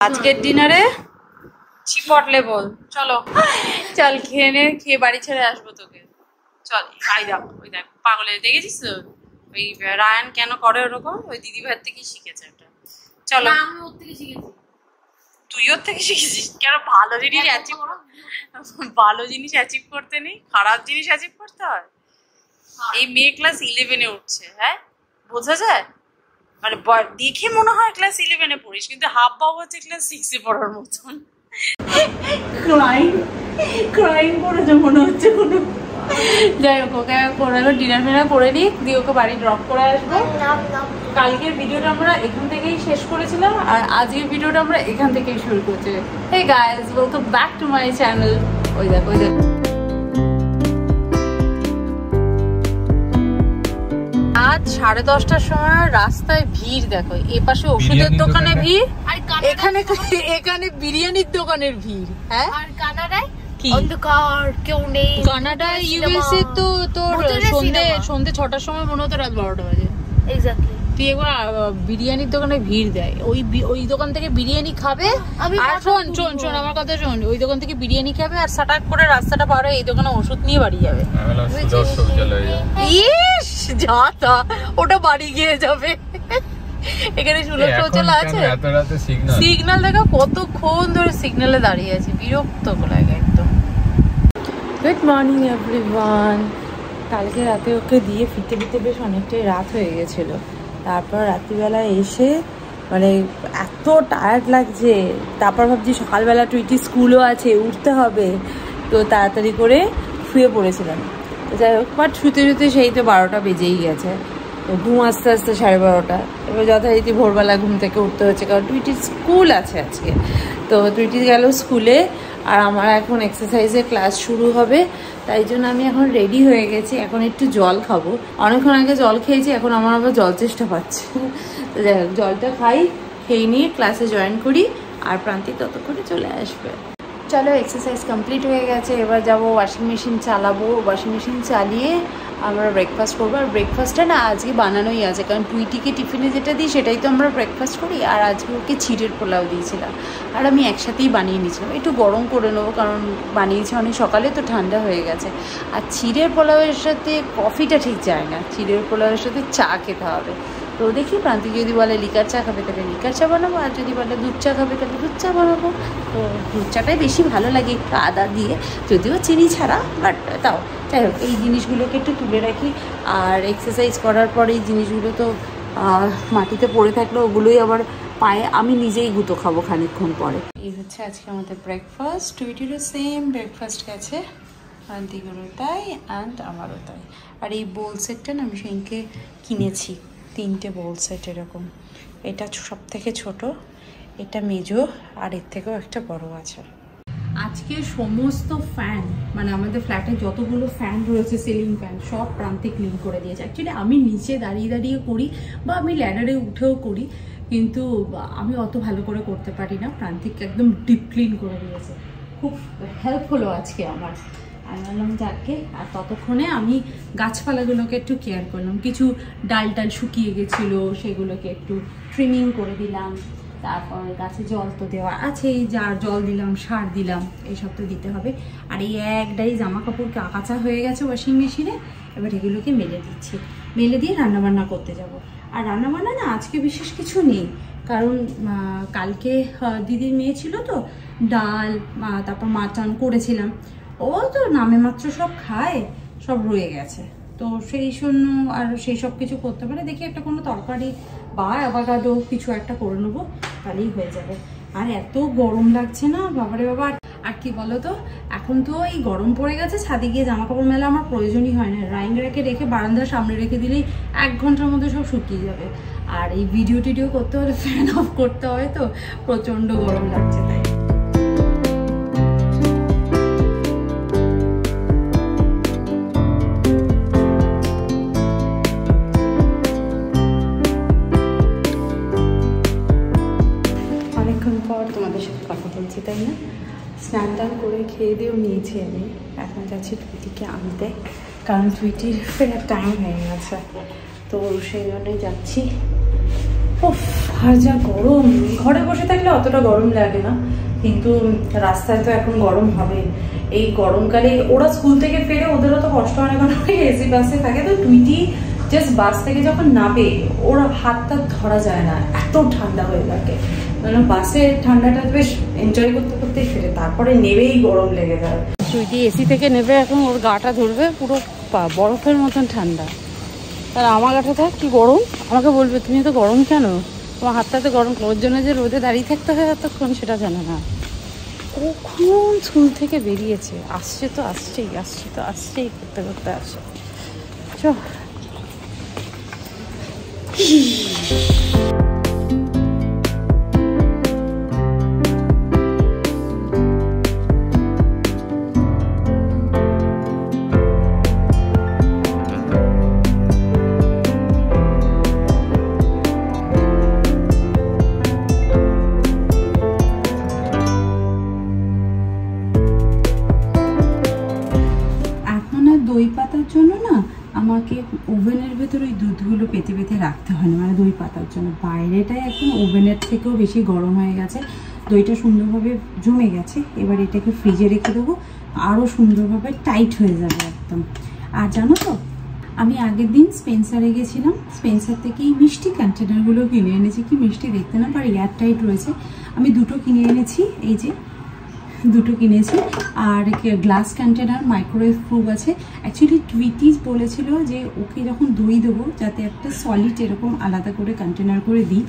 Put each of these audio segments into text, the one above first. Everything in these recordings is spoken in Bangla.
আজকের ডিনারে চিপটলে বল। চলো চল খেয়ে বাড়ি ছেড়ে আসবো তোকে। চল আই দেখ, ওই দেখ পাগলে দেখেছিস তো ওই রায়ান কেন করে ওরকম, ওই দিদি ভাইয়ের থেকেই শিখেছে এটা। চলো আমি ওর থেকে শিখেছি। তুই ওর থেকে শিখেছিস? কেন ভালো জিনিস অ্যাচিভ, ভালো জিনিস অ্যাচিভ করতে নেই, খারাপ জিনিস অ্যাচিভ করতে হয়। এই মেয়ে ক্লাস 11-এ উঠছে, হ্যাঁ বোঝা যায়, মানে দেখে মনে হয় ক্লাস 11-এ পড়িস, কিন্তু হাফ বাবু হচ্ছে ক্লাস 6-এ পড়ার মতন। ক্রাইম করেছে মনে হচ্ছে কোনো। যাই হোক, ওকে করে ডিনার করে নিই, দিয়ে ওকে বাড়ি ড্রপ করে আসবো। কালকের ভিডিওটা আমরা এখান থেকেই শেষ করেছিলাম, আর আজকের ভিডিওটা আমরা এখান থেকেই শুরু করছি। Hey guys, welcome back to my channel. ওই দেখো আজ 10:30টার সময় রাস্তায় ভিড় দেখো, এ পাশে ওষুধের দোকানে ভিড়, এখানে বিরিয়ানির দোকানের ভিড়। হ্যাঁ, আর কানাডায় অন্ধকার, কেউ নেই। কানাডা ইউএসএ তো তোর সন্ধে 6টার সময় মনে হতো রাত 12টা বাজে। এক্স্যাক্টলি। তুই একবার বিরিয়ানির দোকানে ভিড় দেয়, ওই দোকান থেকে বিরিয়ানি খাবে, আর শোন আমার কথা শোন, ওই দোকান থেকে বিরিয়ানি খাবে আর সাটাক করে রাস্তাটা পার হয়ে এই দোকানে ওষুধ নিয়ে বাড়ি যাবে। ইস যা তা, ওটা বাড়ি গিয়ে যাবে। এখানে সুলভ শৌচালয় আছে, সিগন্যাল দেখো কতক্ষণ ধরে সিগন্যালে দাঁড়িয়ে আছি, বিরক্ত লাগে একদম। Good morning everyone. কালকে রাতে ওকে দিয়ে ফিরতে বেশ অনেকটাই রাত হয়ে গেছিল। তারপর রাত্রিবেলা এসে মানে এত টায়ার্ড লাগছে, তারপর ভাবছি সকালবেলা টুইটি স্কুলও আছে, উঠতে হবে, তো তাড়াতাড়ি করে শুয়ে পড়েছিলাম। তো যাই হোক, বাট শুতে সেই তো 12টা বেজেই গেছে। তো ঘুম আস্তে 12:30। এবার যথারীতি ভোরবেলা ঘুম থেকে উঠতে হচ্ছে, কারণ টুইটির স্কুল আছে আজকে। তো টুইটি গেল স্কুলে, আর আমার এখন এক্সারসাইজের ক্লাস শুরু হবে, তাই জন্য আমি এখন রেডি হয়ে গেছি। এখন একটু জল খাবো, অনেকক্ষণ আগে জল খেয়েছি, এখন আমার আবার জল চেষ্টা পাচ্ছে। তো যাই হোক, জলটা খাই, খেয়ে নিয়ে ক্লাসে জয়েন করি, আর প্রান্তিক ততক্ষণে চলে আসবে। চলো, এক্সারসাইজ কমপ্লিট হয়ে গেছে, এবার যাবো ওয়াশিং মেশিন চালাবো। ওয়াশিং মেশিন চালিয়ে আমরা ব্রেকফাস্ট করবো। আর ব্রেকফাস্টটা না আজকে বানানোই আছে, কারণ টুইটিকে টিফিনে যেটা দিই সেটাই তো আমরা ব্রেকফাস্ট করি। আর আজকে ওকে চিড়ের পোলাও দিয়েছিলাম, আর আমি একসাথেই বানিয়ে নিয়েছিলাম। একটু গরম করে নেবো, কারণ বানিয়েছি অনেক সকালে, তো ঠান্ডা হয়ে গেছে। আর চিড়ের পোলাওয়ের সাথে কফিটা ঠিক যায় না, চিড়ের পোলাওয়ের সাথে চা খেতে হবে। তো দেখি, প্রান্তিক যদি বলে লিকার চা খাবে তাহলে লিকার চা বানাবো, আর যদি বলে দুধ চা খাবে তাহলে দুধ চা বানাবো। তো দুধ চাটাই বেশি ভালো লাগে, একটু আদা দিয়ে, যদিও চিনি ছাড়া, বাট তাও। যাই হোক, এই জিনিসগুলোকে একটু তুলে রাখি। আর এক্সারসাইজ করার পর এই জিনিসগুলো তো মাটিতে পড়ে থাকলে ওগুলোই আবার পায়ে আমি নিজেই গুঁতো খাবো খানিকক্ষণ পরে। এই হচ্ছে আজকে আমাদের ব্রেকফাস্ট। টুইটিরও সেম ব্রেকফাস্ট গেছে, প্রান্তিকেরও তাই, অ্যান্ড আমারও তাই। আর এই বোল সেটটা না আমি সেদিনকে কিনেছি, 3টে বোল সেট এরকম। এটা সব থেকে ছোটো, এটা মেজো, আর এর থেকেও একটা বড় আছে। আজকে সমস্ত ফ্যান, মানে আমাদের ফ্ল্যাটে যতগুলো ফ্যান রয়েছে, সিলিং ফ্যান, সব প্রান্তিক ক্লিন করে দিয়েছে। অ্যাকচুয়ালি আমি নিচে দাঁড়িয়ে করি, বা আমি ল্যাডারে উঠেও করি, কিন্তু আমি অত ভালো করে করতে পারি না। প্রান্তিক একদম ডিপ ক্লিন করে দিয়েছে, খুব হেল্প হলো আজকে আমার। আমি বললাম যাকে, আর ততক্ষণে আমি গাছপালাগুলোকে একটু কেয়ার করলাম। কিছু ডাল শুকিয়ে গেছিলো, সেগুলোকে একটু ট্রিমিং করে দিলাম। তারপর গাছে জল তো দেওয়া আছেই, যার জল দিলাম, সার দিলাম, এইসব তো দিতে হবে। আর এই একটাই জামা কাপড় কাঁচা হয়ে গেছে ওয়াশিং মেশিনে, এবার এগুলোকে মেলে দিচ্ছি, মেলে দিয়ে রান্নাবান্না করতে যাব। আর রান্নাবান্না না আজকে বিশেষ কিছু নেই, কারণ কালকে দিদির মেয়ে ছিল তো, ডাল তারপর মাছ করেছিলাম, ও তো নামে মাত্র সব খায়, সব রয়ে গেছে। তো সেই জন্য আর সেই সব কিছু করতে পারে, দেখি একটা কোনো তরকারি বা অ্যাভোকাডো কিছু একটা করে নেবো, তাহলেই হয়ে যাবে। আর এত গরম লাগছে না, বাবারে বাবা। আর কি বলো তো, এখন তো এই গরম পড়ে গেছে, ছাদে গিয়ে জামা কাপড় মেলা আমার প্রয়োজনই হয় না। রাইং রেখে বারান্দার সামনে রেখে দিলেই 1 ঘন্টার মধ্যে সব শুকিয়ে যাবে। আর এই ভিডিও করতে হলে ফ্যান অফ করতে হয়, তো প্রচণ্ড গরম লাগছে তাই। তোমাদের সাথে কথা বলছি, তাই না? স্নান টান করে খেয়ে দিয়েও নিয়েছি আমি, এখন যাচ্ছি টুইটিকে আনতে, কারণ টুইটির ফেরার টাইম হয়ে গেছে, তো সেই জন্যই যাচ্ছি। আর যা গরম, ঘরে বসে থাকলে অতটা গরম লাগে না, কিন্তু রাস্তায় তো এখন গরম হবে। এই গরমকালে ওরা স্কুল থেকে ফেরে, ওদেরও তো কষ্ট হয় না, কারণ এসি বাসে থাকে। তো টুইটি জাস্ট বাস থেকে যখন নামে ওরা হাতটা ধরা যায় না, এত ঠান্ডা হয়ে থাকে। মানে বাসের ঠান্ডাটা বেশ এনজয় করতে করতেই ফেরে, তারপরে নেবেই গরম লেগে যায়। টুইটি এসি থেকে নেবে, এখন ওর গাটা ধরবে, পুরো বরফের মতন ঠান্ডা। আর আমার গাটা থাক কি গরম, আমাকে বলবে তুমি তো গরম কেন, তোমার হাতটাতে গরম। ওর জন্য যে রোদে দাঁড়িয়ে থাকতে হয় এতক্ষণ সেটা জানে না। কখন স্কুল থেকে বেরিয়েছে, আসছে তো আসছেই, আসছে তো আসছেই, করতে করতে আসে। চ দই পাতার জন্য না আমাকে ওভেনের ভেতরে ওই দুধগুলো পেতে পেতে রাখতে হয় না, মানে দই পাতার জন্য। বাইরেটাই এখন ওভেনের থেকেও বেশি গরম হয়ে গেছে, দইটা সুন্দরভাবে জমে গেছে। এবার এটাকে ফ্রিজে রেখে দেবো, আরও সুন্দরভাবে টাইট হয়ে যাবে একদম। আর জানো তো, আমি আগের দিন স্পেন্সারে গেছিলাম, স্পেন্সার থেকে এই মিষ্টি কন্টেনারগুলো কিনে এনেছি। কি মিষ্টি দেখতে না, আর এয়ার টাইট রয়েছে। আমি দুটো কিনে এনেছি, এই যে দুটো কিনেছি। আর গ্লাস কন্টেনার, মাইক্রোওয়েভ প্রুফ আছে। অ্যাকচুয়ালি টুইটি বলেছিল যে ওকে যখন দই দেবো যাতে একটা সলিড এরকম আলাদা করে কন্টেনার করে দিই।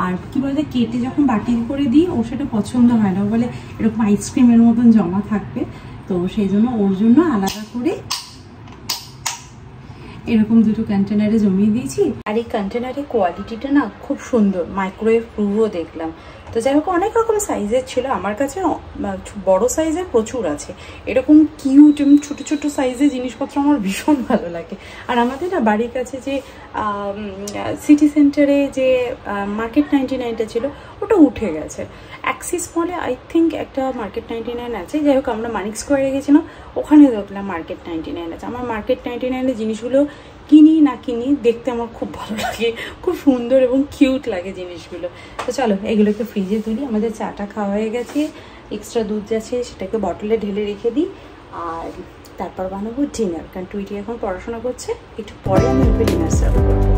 আর কী বলতে, কেটে যখন বাটি করে দিই ও সেটা পছন্দ হয় না, ও বলে এরকম আইসক্রিমের মতন জমা থাকবে। তো সেই জন্য ওর জন্য আলাদা করে এরকম দুটো কন্টেনারে জমিয়ে দিয়েছি। আর এই কন্টেনারের কোয়ালিটিটা না খুব সুন্দর, মাইক্রোওয়েভ প্রুফও দেখলাম। তো যাই হোক, অনেক রকম সাইজের ছিল, আমার কাছে বড় সাইজের প্রচুর আছে। এরকম কিউট এবং ছোটো ছোটো সাইজের জিনিসপত্র আমার ভীষণ ভালো লাগে। আর আমাদের না বাড়ির কাছে যে সিটি সেন্টারে যে মার্কেট 99টা ছিল, ওটা উঠে গেছে। অ্যাক্সিস মলে আই থিঙ্ক একটা মার্কেট 99 আছে। যাই হোক, আমরা মানিক স্কোয়ারে গেছিলাম, ওখানে দেখলাম মার্কেট 99 আছে। আমার মার্কেট 99-এর জিনিসগুলো কিনি না কিনি, দেখতে আমার খুব ভালো লাগে, খুব সুন্দর এবং কিউট লাগে জিনিসগুলো। তো চলো এগুলোকে ফ্রিজে তুলি। আমাদের চাটা খাওয়া হয়ে গেছে, এক্সট্রা দুধ আছে সেটাকে বটলে ঢেলে রেখে দিই। আর তারপর বানাবো ডিনার, কারণ টুইটি এখন পড়াশোনা করছে, একটু পরে আমি ওকে ডিনার সার্ভ করবো।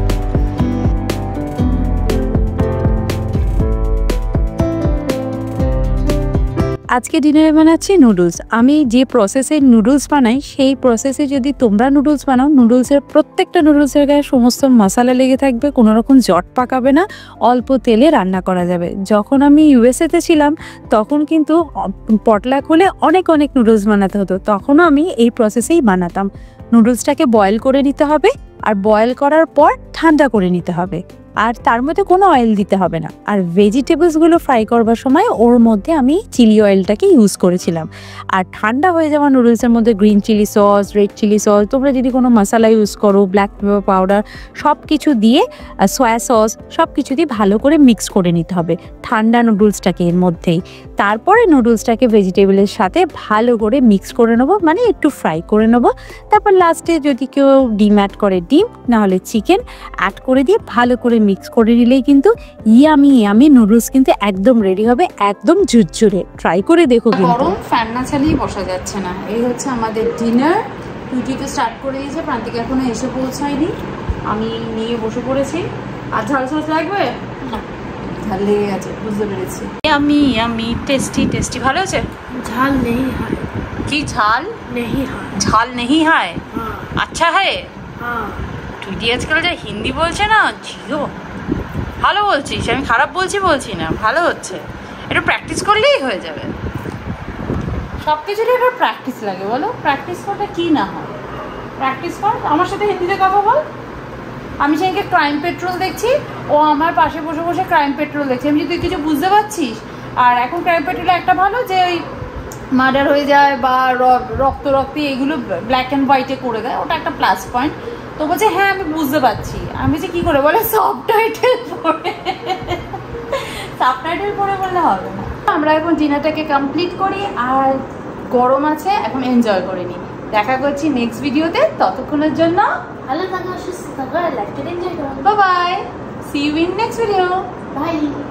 আজকে ডিনারে বানাচ্ছি নুডলস। আমি যে প্রসেসে নুডলস বানাই সেই প্রসেসে যদি তোমরা নুডলস বানাও, নুডলসের প্রত্যেকটা নুডলসের গায়ে সমস্ত মশলা লেগে থাকবে, কোনো রকম জট পাকাবে না, অল্প তেলে রান্না করা যাবে। যখন আমি ইউএসএতে ছিলাম তখন কিন্তু পটলাক হলে অনেক অনেক নুডলস বানাতে হতো, তখনও আমি এই প্রসেসেই বানাতাম। নুডলসটাকে বয়েল করে নিতে হবে, আর বয়েল করার পর ঠান্ডা করে নিতে হবে, আর তার মধ্যে কোনো অয়েল দিতে হবে না। আর ভেজিটেবলসগুলো ফ্রাই করবার সময় ওর মধ্যে আমি চিলি অয়েলটাকে ইউজ করেছিলাম। আর ঠান্ডা হয়ে যাওয়া নুডলসের মধ্যে green chilli sauce, red chilli sauce, তোমরা যদি কোনো মশলা ইউজ করো, ব্ল্যাক পেপার পাউডার, সব কিছু দিয়ে, সয়া সস, সব কিছু দিয়ে ভালো করে মিক্স করে নিতে হবে ঠান্ডা নুডলসটাকে এর মধ্যেই। তারপরে নুডলসটাকে ভেজিটেবলের সাথে ভালো করে মিক্স করে নেবো, মানে একটু ফ্রাই করে নেবো। তারপর লাস্টে যদি কেউ ডিম অ্যাড করে ডিম, নাহলে চিকেন অ্যাড করে দিয়ে ভালো করে মিক্স করে নিলেই কিন্তু ইয়ামি নুডলস কিন্তু একদম রেডি হবে, একদম ঝুরঝুরে। ট্রাই করে দেখো। গরম, ফ্যান না চালিয়ে বসা যাচ্ছে না। এই হচ্ছে আমাদের ডিনার। টুইটি তো স্টার্ট করে দিয়েছে, প্রান্তিক এখনো এসে পৌঁছায়নি, আমি নিয়ে বসে পড়েছি। আর ঝাল সস লাগবে? ঝাল লেগে গেছে, বুঝতে পেরেছি। আমি টেস্টি টেস্টি। ভালো আছে? ঝাল নেই হয়। কি ঝাল নেই হয়? ঝাল নেই হয়? আচ্ছা হয়। হ্যাঁ। টুইটি আজকাল যা হিন্দি বলছে না, জিও ভালো বলছিস, আমি খারাপ বলছি না, ভালো হচ্ছে। একটু প্র্যাকটিস করলেই হয়ে যাবে। সব কিছুরই একটু প্র্যাকটিস লাগে, বলো? প্র্যাকটিস করতে কি না হয়? প্র্যাকটিস কর, আমার সাথে হিন্দিতে কথা বল। আমি সেদিকে ক্রাইম পেট্রোল দেখছি, ও আমার পাশে বসে বসে ক্রাইম পেট্রোল দেখছি। আমি যদি কিছু বুঝতে পারছিস। আর এখন ক্রাইম পেট্রোলে একটা ভালো যে ওই মার্ডার হয়ে যায় বা রক্তে এগুলো ব্ল্যাক অ্যান্ড হোয়াইটে করে দেয়, ওটা একটা প্লাস পয়েন্ট। তো বলছে হ্যাঁ আমি বুঝতে পারছি। আমি বলছি কী করে? বলে সাবটাইটেল পড়ে। সাবটাইটেল পড়ে বললে হবে না। আমরা এখন ডিনারটাকে কমপ্লিট করি, আর গরম আছে, এখন এনজয় করে নিই। দেখা করছি নেক্সট ভিডিওতে, ততক্ষণের জন্য ভালো থাকো, সুস্থ থাকো, লাইফটা এনজয় করো। Bye bye. See you in next video. Bye.